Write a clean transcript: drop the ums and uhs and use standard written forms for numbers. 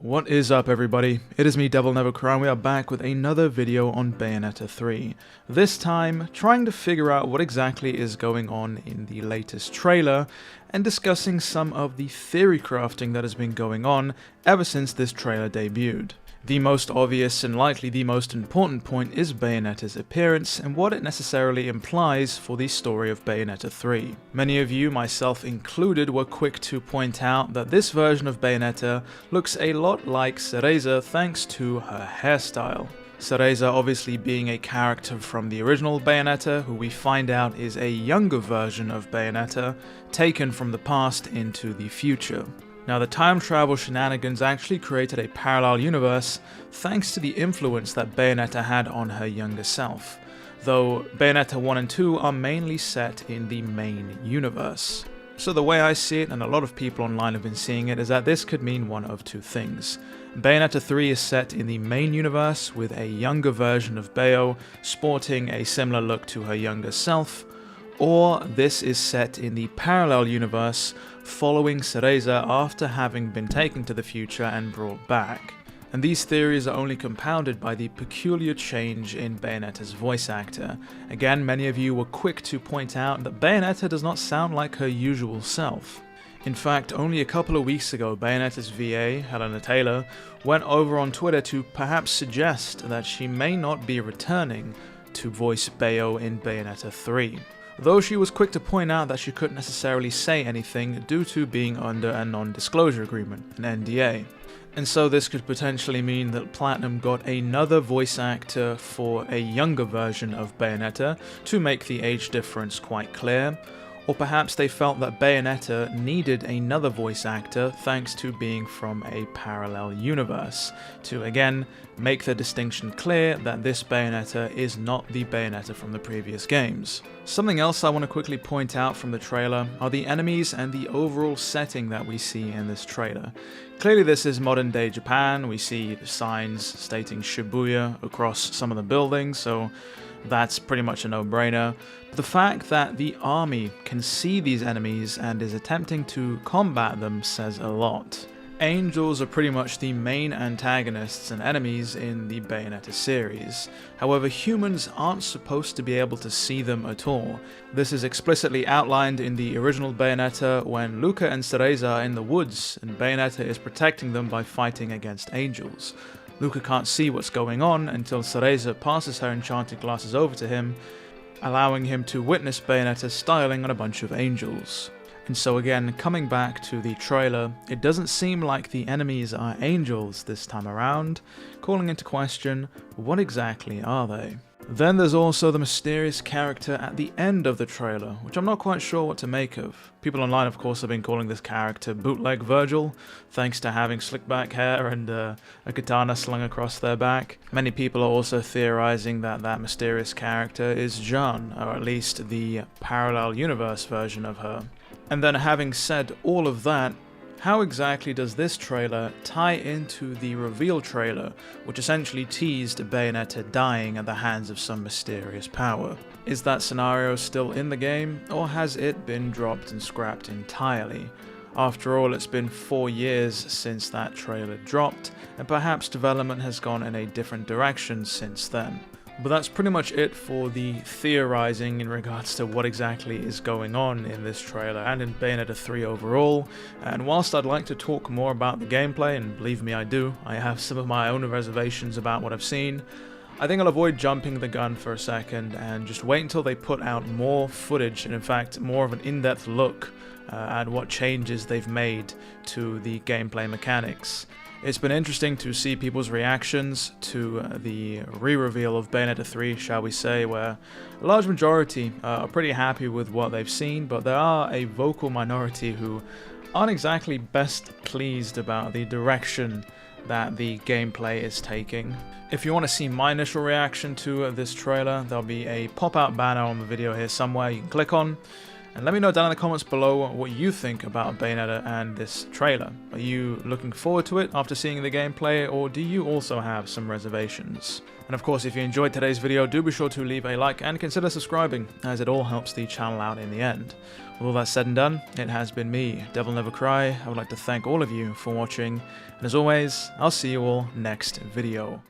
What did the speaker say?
What is up, everybody? It is me, DevilNeverCry, and we are back with another video on Bayonetta 3. This time, trying to figure out what exactly is going on in the latest trailer, and discussing some of the theory crafting that has been going on ever since this trailer debuted. The most obvious and likely the most important point is Bayonetta's appearance and what it necessarily implies for the story of Bayonetta 3. Many of you, myself included, were quick to point out that this version of Bayonetta looks a lot like Cereza thanks to her hairstyle. Cereza obviously being a character from the original Bayonetta, who we find out is a younger version of Bayonetta, taken from the past into the future. Now, the time travel shenanigans actually created a parallel universe thanks to the influence that Bayonetta had on her younger self, though Bayonetta 1 and 2 are mainly set in the main universe. So the way I see it, and a lot of people online have been seeing it, is that this could mean one of two things. Bayonetta 3 is set in the main universe with a younger version of Bayo sporting a similar look to her younger self, or this is set in the parallel universe following Cereza after having been taken to the future and brought back. And these theories are only compounded by the peculiar change in Bayonetta's voice actor. Again, many of you were quick to point out that Bayonetta does not sound like her usual self. In fact, only a couple of weeks ago, Bayonetta's VA, Helena Taylor, went over on Twitter to perhaps suggest that she may not be returning to voice Bayo in Bayonetta 3. Though she was quick to point out that she couldn't necessarily say anything due to being under a non-disclosure agreement, an NDA. And so this could potentially mean that Platinum got another voice actor for a younger version of Bayonetta to make the age difference quite clear, or perhaps they felt that Bayonetta needed another voice actor thanks to being from a parallel universe, to again make the distinction clear that this Bayonetta is not the Bayonetta from the previous games. Something else I want to quickly point out from the trailer are the enemies and the overall setting that we see in this trailer. Clearly this is modern day Japan. We see signs stating Shibuya across some of the buildings, so that's pretty much a no-brainer. The fact that the army can see these enemies and is attempting to combat them says a lot. Angels are pretty much the main antagonists and enemies in the Bayonetta series. However, humans aren't supposed to be able to see them at all. This is explicitly outlined in the original Bayonetta when Luca and Cereza are in the woods and Bayonetta is protecting them by fighting against angels. Luca can't see what's going on until Cereza passes her enchanted glasses over to him, allowing him to witness Bayonetta styling on a bunch of angels. And so again, coming back to the trailer, it doesn't seem like the enemies are angels this time around, calling into question, what exactly are they? Then there's also the mysterious character at the end of the trailer, which I'm not quite sure what to make of. People online, of course, have been calling this character Bootleg Virgil, thanks to having slick back hair and a katana slung across their back. Many people are also theorizing that that mysterious character is Jeanne, or at least the parallel universe version of her. And then having said all of that, how exactly does this trailer tie into the reveal trailer, which essentially teased Bayonetta dying at the hands of some mysterious power? Is that scenario still in the game, or has it been dropped and scrapped entirely? After all, it's been 4 years since that trailer dropped, and perhaps development has gone in a different direction since then. But that's pretty much it for the theorizing in regards to what exactly is going on in this trailer and in Bayonetta 3 overall. And whilst I'd like to talk more about the gameplay, and believe me I do, I have some of my own reservations about what I've seen, I think I'll avoid jumping the gun for a second and just wait until they put out more footage, and in fact more of an in-depth look at what changes they've made to the gameplay mechanics. It's been interesting to see people's reactions to the re-reveal of Bayonetta 3, shall we say, where a large majority are pretty happy with what they've seen, but there are a vocal minority who aren't exactly best pleased about the direction that the gameplay is taking. If you want to see my initial reaction to this trailer, there'll be a pop-out banner on the video here somewhere you can click on, And let me know down in the comments below what you think about Bayonetta and this trailer. Are you looking forward to it after seeing the gameplay, or do you also have some reservations? And of course, if you enjoyed today's video, do be sure to leave a like and consider subscribing, as it all helps the channel out in the end. With all that said and done, it has been me, DevilNeverCry. I would like to thank all of you for watching, and as always, I'll see you all next video.